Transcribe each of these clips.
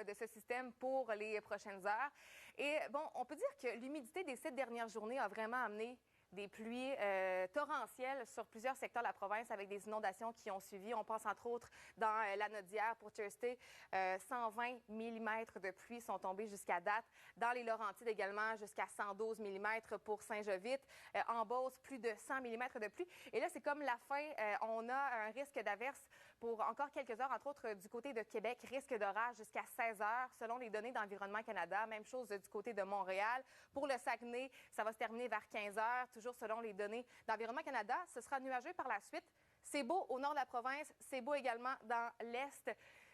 de ce système pour les prochaines heures. Et bon, on peut dire que l'humidité des 7 dernières journées a vraiment amené des pluies torrentielles sur plusieurs secteurs de la province avec des inondations qui ont suivi. On pense entre autres dans la Naudière pour Thursday, 120 mm de pluie sont tombés jusqu'à date. Dans les Laurentides également, jusqu'à 112 mm pour Saint-Jovite. En Beauce, plus de 100 mm de pluie. Et là, c'est comme la fin. On a un risque d'averse pour encore quelques heures, entre autres du côté de Québec. Risque d'orage jusqu'à 16 heures, selon les données d'Environnement Canada. Même chose du côté de Montréal. Pour le Saguenay, ça va se terminer vers 15 heures. Toujours selon les données d'Environnement Canada, ce sera nuageux par la suite. C'est beau au nord de la province, c'est beau également dans l'est.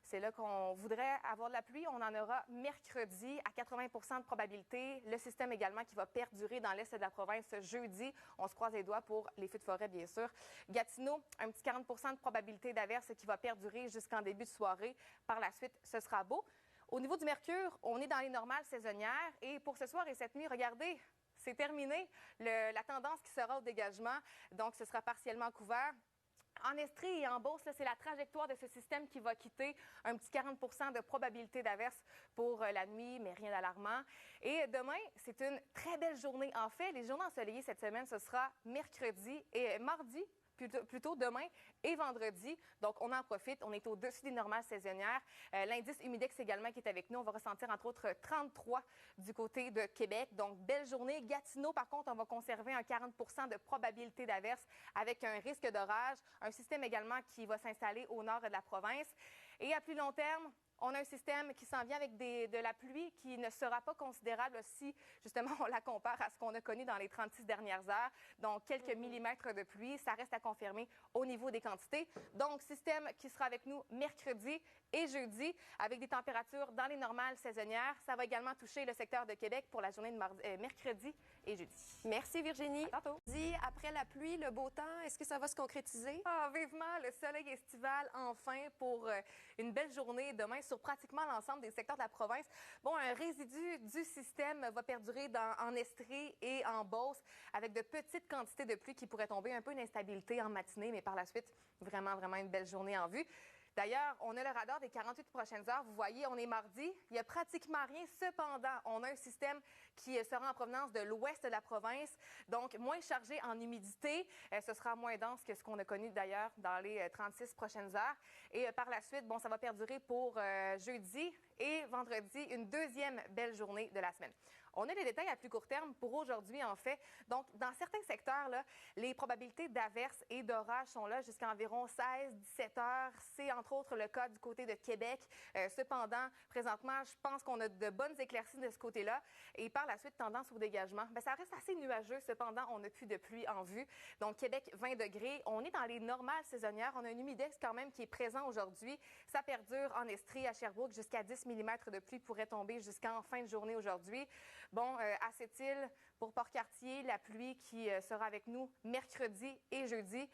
C'est là qu'on voudrait avoir de la pluie. On en aura mercredi à 80 de probabilité. Le système également qui va perdurer dans l'est de la province jeudi. On se croise les doigts pour les feux de forêt, bien sûr. Gatineau, un petit 40 de probabilité d'averse qui va perdurer jusqu'en début de soirée. Par la suite, ce sera beau. Au niveau du mercure, on est dans les normales saisonnières. Et pour ce soir et cette nuit, regardez, c'est terminé, la tendance qui sera au dégagement. Donc, ce sera partiellement couvert. En Estrie et en Beauce, c'est la trajectoire de ce système qui va quitter. Un petit 40 de probabilité d'averse pour la nuit, mais rien d'alarmant. Et demain, c'est une très belle journée. En fait, les journées ensoleillées cette semaine, ce sera mercredi et mardi. Plutôt demain et vendredi. Donc, on en profite. On est au-dessus des normales saisonnières. L'indice humidex également qui est avec nous. On va ressentir entre autres 33 du côté de Québec. Donc, belle journée. Gatineau, par contre, on va conserver un 40 de probabilité d'averse avec un risque d'orage. Un système également qui va s'installer au nord de la province. Et à plus long terme, on a un système qui s'en vient avec de la pluie qui ne sera pas considérable si, justement, on la compare à ce qu'on a connu dans les 36 dernières heures. Donc, quelques millimètres de pluie, ça reste à confirmer au niveau des quantités. Donc, système qui sera avec nous mercredi et jeudi avec des températures dans les normales saisonnières. Ça va également toucher le secteur de Québec pour la journée de mercredi et jeudi. Merci, Virginie. À tantôt. Après la pluie, le beau temps, est-ce que ça va se concrétiser? Ah, vivement, le soleil estival, enfin, pour une belle journée demain sur pratiquement l'ensemble des secteurs de la province. Bon, un résidu du système va perdurer en Estrie et en Beauce avec de petites quantités de pluie qui pourraient tomber, un peu d'instabilité en matinée, mais par la suite, vraiment une belle journée en vue. D'ailleurs, on a le radar des 48 prochaines heures. Vous voyez, on est mardi. Il n'y a pratiquement rien. Cependant, on a un système qui sera en provenance de l'ouest de la province, donc moins chargé en humidité. Ce sera moins dense que ce qu'on a connu d'ailleurs dans les 36 prochaines heures. Et par la suite, bon, ça va perdurer pour jeudi et vendredi, une deuxième belle journée de la semaine. On a les détails à plus court terme pour aujourd'hui, en fait. Donc, dans certains secteurs, là, les probabilités d'averse et d'orage sont là jusqu'à environ 16-17 heures. C'est entre autres le cas du côté de Québec. Cependant, présentement, je pense qu'on a de bonnes éclaircies de ce côté-là. Et par la suite, tendance au dégagement. Bien, ça reste assez nuageux. Cependant, on n'a plus de pluie en vue. Donc, Québec, 20 degrés. On est dans les normales saisonnières. On a un humidex quand même qui est présent aujourd'hui. Ça perdure en Estrie, à Sherbrooke, jusqu'à 10 mm de pluie pourrait tomber jusqu'en fin de journée aujourd'hui. Bon, à Sept-Îles, pour Port-Cartier, la pluie qui sera avec nous mercredi et jeudi.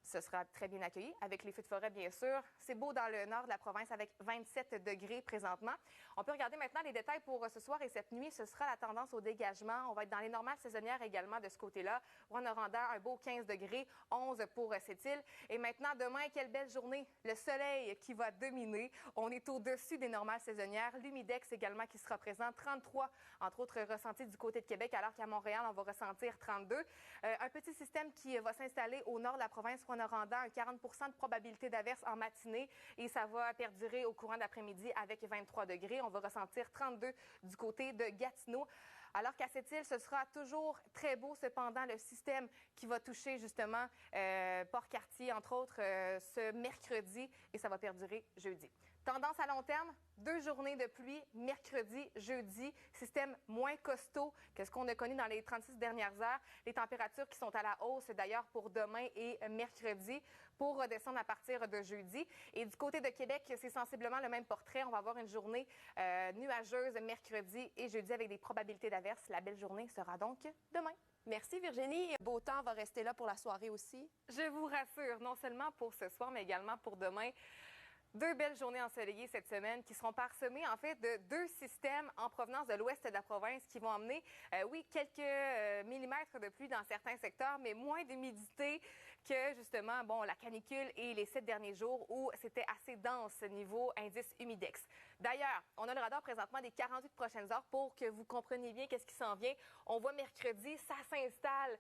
Ce sera très bien accueilli avec les feux de forêt, bien sûr. C'est beau dans le nord de la province avec 27 degrés présentement. On peut regarder maintenant les détails pour ce soir et cette nuit. Ce sera la tendance au dégagement. On va être dans les normales saisonnières également de ce côté-là. Rwanda, un beau 15 degrés, 11 pour Sept-Îles. Et maintenant, demain, quelle belle journée. Le soleil qui va dominer. On est au-dessus des normales saisonnières. L'humidex également qui sera présent. 33, entre autres, ressentis du côté de Québec, alors qu'à Montréal, on va ressentir 32. Un petit système qui va s'installer au nord de la province. Rwanda, un 40 de probabilité d'averse en matinée et ça va perdurer au courant de l'après-midi avec 23 degrés. On va ressentir 32 du côté de Gatineau. Alors qu'à Sept-Îles, ce sera toujours très beau. Cependant, le système qui va toucher justement Port-Cartier, entre autres, ce mercredi et ça va perdurer jeudi. Tendance à long terme, 2 journées de pluie, mercredi, jeudi, système moins costaud que ce qu'on a connu dans les 36 dernières heures. Les températures qui sont à la hausse d'ailleurs pour demain et mercredi pour redescendre à partir de jeudi. Et du côté de Québec, c'est sensiblement le même portrait. On va avoir une journée nuageuse mercredi et jeudi avec des probabilités d'averse. La belle journée sera donc demain. Merci Virginie. Beau temps va rester là pour la soirée aussi. Je vous rassure, non seulement pour ce soir, mais également pour demain. Deux belles journées ensoleillées cette semaine qui seront parsemées en fait de deux systèmes en provenance de l'ouest de la province qui vont amener, oui, quelques millimètres de pluie dans certains secteurs, mais moins d'humidité que justement, bon, la canicule et les 7 derniers jours où c'était assez dense niveau indice humidex. D'ailleurs, on a le radar présentement des 48 prochaines heures pour que vous compreniez bien qu'est-ce qui s'en vient. On voit mercredi, ça s'installe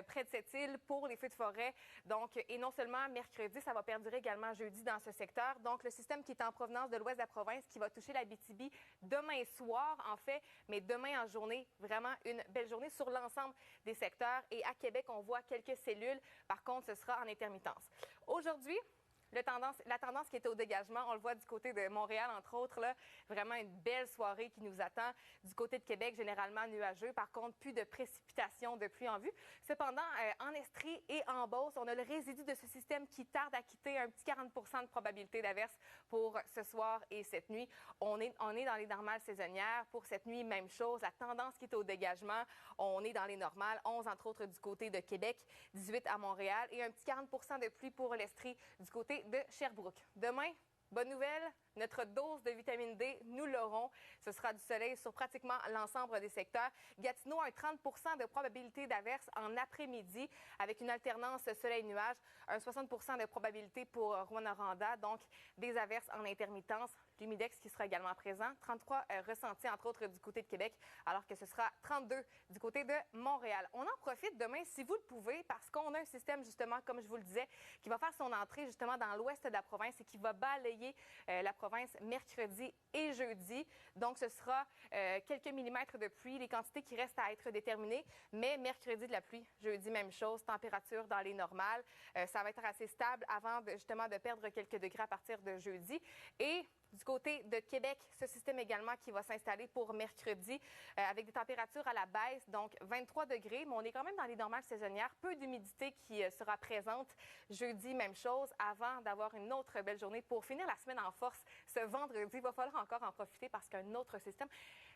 près de cette île pour les feux de forêt. Donc, et non seulement mercredi, ça va perdurer également jeudi dans ce secteur. Donc, le système qui est en provenance de l'ouest de la province qui va toucher l'Abitibi demain soir, en fait, mais demain en journée, vraiment une belle journée sur l'ensemble des secteurs. Et à Québec, on voit quelques cellules. Par contre, ce sera en intermittence. Aujourd'hui, la tendance qui est au dégagement, on le voit du côté de Montréal, entre autres, là, vraiment une belle soirée qui nous attend. Du côté de Québec, généralement nuageux. Par contre, plus de précipitations de pluie en vue. Cependant, en Estrie et en Beauce, on a le résidu de ce système qui tarde à quitter un petit 40 de probabilité d'averse pour ce soir et cette nuit. On est dans les normales saisonnières. Pour cette nuit, même chose. La tendance qui est au dégagement, on est dans les normales. 11, entre autres, du côté de Québec, 18 à Montréal et un petit 40 de pluie pour l'Estrie du côté de Sherbrooke. Demain, bonne nouvelle, notre dose de vitamine D, nous l'aurons. Ce sera du soleil sur pratiquement l'ensemble des secteurs. Gatineau a un 30 de probabilité d'averse en après-midi avec une alternance soleil-nuage, un 60 de probabilité pour Rouyn-Noranda, donc des averses en intermittence. L'humidex qui sera également présent, 33 ressentis entre autres du côté de Québec, alors que ce sera 32 du côté de Montréal. On en profite demain si vous le pouvez parce qu'on a un système justement, comme je vous le disais, qui va faire son entrée justement dans l'ouest de la province et qui va balayer la province mercredi et jeudi. Donc, ce sera quelques millimètres de pluie, les quantités qui restent à être déterminées, mais mercredi de la pluie, jeudi même chose, température dans les normales. Ça va être assez stable avant justement de perdre quelques degrés à partir de jeudi. Et du côté de Québec, ce système également qui va s'installer pour mercredi avec des températures à la baisse, donc 23 degrés, mais on est quand même dans les normales saisonnières. Peu d'humidité qui sera présente. Jeudi, même chose, avant d'avoir une autre belle journée pour finir la semaine en force. Ce vendredi, il va falloir encore en profiter parce qu'un autre système,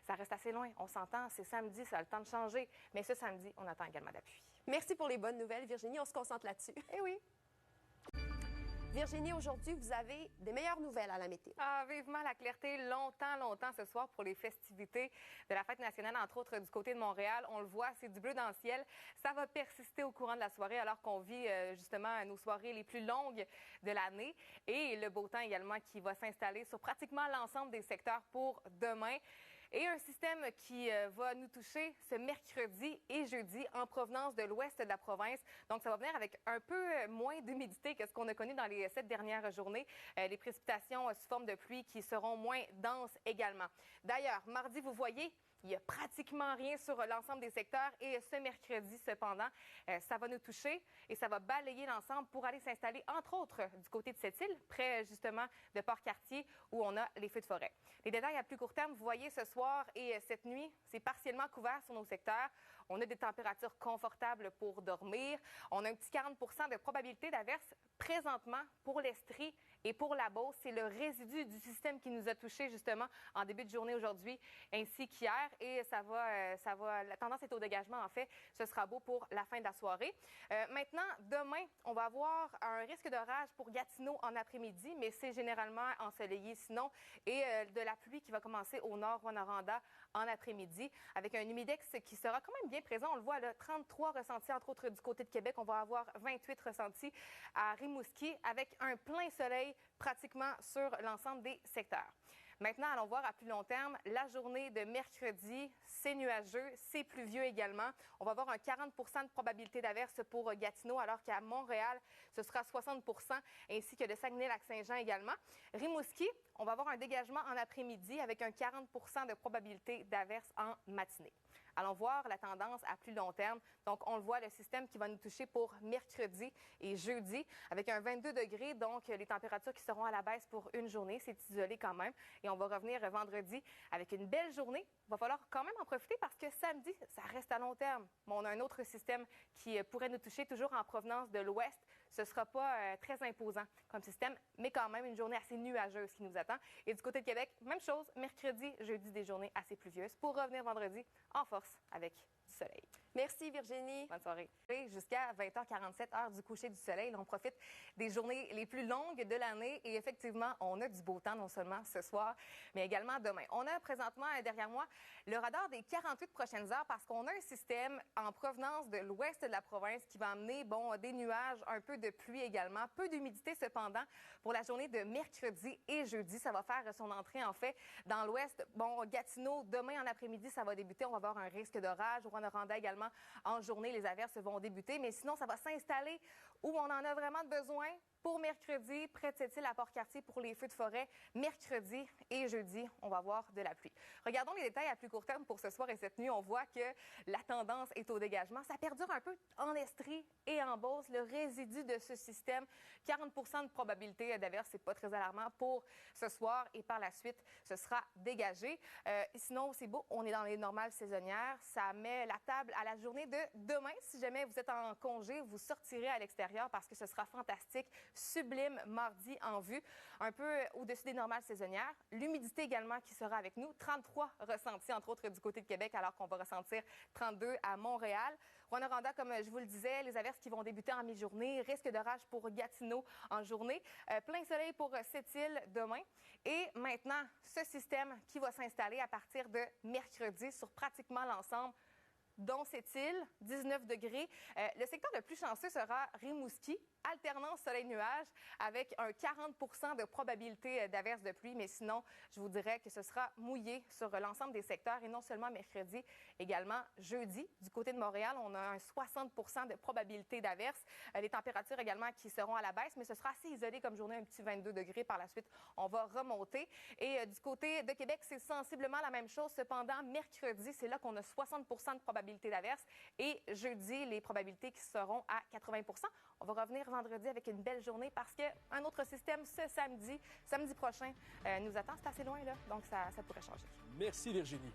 ça reste assez loin. On s'entend, c'est samedi, ça a le temps de changer. Mais ce samedi, on attend également de la pluie. Merci pour les bonnes nouvelles, Virginie. On se concentre là-dessus. Eh oui. Virginie, aujourd'hui, vous avez des meilleures nouvelles à la météo. Ah, vivement la clarté longtemps ce soir pour les festivités de la fête nationale, entre autres du côté de Montréal. On le voit, c'est du bleu dans le ciel. Ça va persister au courant de la soirée alors qu'on vit justement nos soirées les plus longues de l'année. Et le beau temps également qui va s'installer sur pratiquement l'ensemble des secteurs pour demain. Et un système qui va nous toucher ce mercredi et jeudi en provenance de l'ouest de la province. Donc, ça va venir avec un peu moins d'humidité que ce qu'on a connu dans les 7 dernières journées. Les précipitations sous forme de pluie qui seront moins denses également. D'ailleurs, mardi, vous voyez, il n'y a pratiquement rien sur l'ensemble des secteurs et ce mercredi, cependant, ça va nous toucher et ça va balayer l'ensemble pour aller s'installer, entre autres, du côté de cette île, près justement de Port-Cartier où on a les feux de forêt. Les détails à plus court terme, vous voyez ce soir et cette nuit, c'est partiellement couvert sur nos secteurs. On a des températures confortables pour dormir. On a un petit 40 de probabilité d'averse présentement pour l'Estrie et pour la Beauce. C'est le résidu du système qui nous a touchés justement en début de journée aujourd'hui ainsi qu'hier. Et la tendance est au dégagement en fait. Ce sera beau pour la fin de la soirée. Maintenant, demain, on va avoir un risque d'orage pour Gatineau en après-midi, mais c'est généralement ensoleillé sinon. Et de la pluie qui va commencer au nord, Rouyn-Noranda, en après-midi, avec un humidex qui sera quand même bien présent. On le voit, là, 33 ressentis, entre autres, du côté de Québec. On va avoir 28 ressentis à Rimouski, avec un plein soleil pratiquement sur l'ensemble des secteurs. Maintenant, allons voir à plus long terme, la journée de mercredi, c'est nuageux, c'est pluvieux également. On va avoir un 40 de probabilité d'averse pour Gatineau, alors qu'à Montréal, ce sera 60 ainsi que le Saguenay-Lac-Saint-Jean également. Rimouski, on va avoir un dégagement en après-midi avec un 40 de probabilité d'averse en matinée. Allons voir la tendance à plus long terme. Donc, on le voit, le système qui va nous toucher pour mercredi et jeudi avec un 22 degrés. Donc, les températures qui seront à la baisse pour une journée. C'est isolé quand même. Et on va revenir vendredi avec une belle journée. Il va falloir quand même en profiter parce que samedi, ça reste à long terme. Mais on a un autre système qui pourrait nous toucher toujours en provenance de l'ouest ce ne sera pas très imposant comme système, mais quand même une journée assez nuageuse qui nous attend. Et du côté de Québec, même chose, mercredi, jeudi, des journées assez pluvieuses pour revenir vendredi en force avec du soleil. Merci, Virginie. Bonne soirée. Jusqu'à 20h47, heure du coucher du soleil. Là, on profite des journées les plus longues de l'année et effectivement, on a du beau temps non seulement ce soir, mais également demain. On a présentement derrière moi le radar des 48 prochaines heures parce qu'on a un système en provenance de l'ouest de la province qui va amener des nuages, un peu de pluie également, peu d'humidité cependant pour la journée de mercredi et jeudi. Ça va faire son entrée en fait dans l'ouest. Gatineau, demain en après-midi, ça va débuter. On va avoir un risque d'orage. Rwanda également en journée, les averses vont débuter, mais sinon, ça va s'installer où on en a vraiment besoin pour mercredi, près de cette île à Port-Cartier pour les feux de forêt. Mercredi et jeudi, on va avoir de la pluie. Regardons les détails à plus court terme pour ce soir et cette nuit. On voit que la tendance est au dégagement. Ça perdure un peu en Estrie et en Beauce. Le résidu de ce système, 40 de probabilité d'averse, c'est pas très alarmant pour ce soir et par la suite, ce sera dégagé. Sinon, c'est beau, on est dans les normales saisonnières. Ça met la table à la journée de demain. Si jamais vous êtes en congé, vous sortirez à l'extérieur parce que ce sera fantastique. Sublime mardi en vue, un peu au-dessus des normales saisonnières. L'humidité également qui sera avec nous, 33 ressentis, entre autres du côté de Québec, alors qu'on va ressentir 32 à Montréal. Rwanda, comme je vous le disais, les averses qui vont débuter en mi-journée, risque d'orage pour Gatineau en journée, plein soleil pour cette île demain. Et maintenant, ce système qui va s'installer à partir de mercredi sur pratiquement l'ensemble dont cette île, 19 degrés. Le secteur le plus chanceux sera Rimouski, alternance soleil-nuage avec un 40 de probabilité d'averse de pluie. Mais sinon, je vous dirais que ce sera mouillé sur l'ensemble des secteurs et non seulement mercredi, également jeudi. Du côté de Montréal, on a un 60 de probabilité d'averse. Les températures également qui seront à la baisse, mais ce sera assez isolé comme journée, un petit 22 degrés. Par la suite, on va remonter. Et du côté de Québec, c'est sensiblement la même chose. Cependant, mercredi, c'est là qu'on a 60 de probabilité d'averse. Et jeudi, les probabilités qui seront à 80 On va revenir vendredi avec une belle journée parce qu'un autre système ce samedi prochain, nous attend. C'est assez loin, là, donc ça pourrait changer. Merci, Virginie.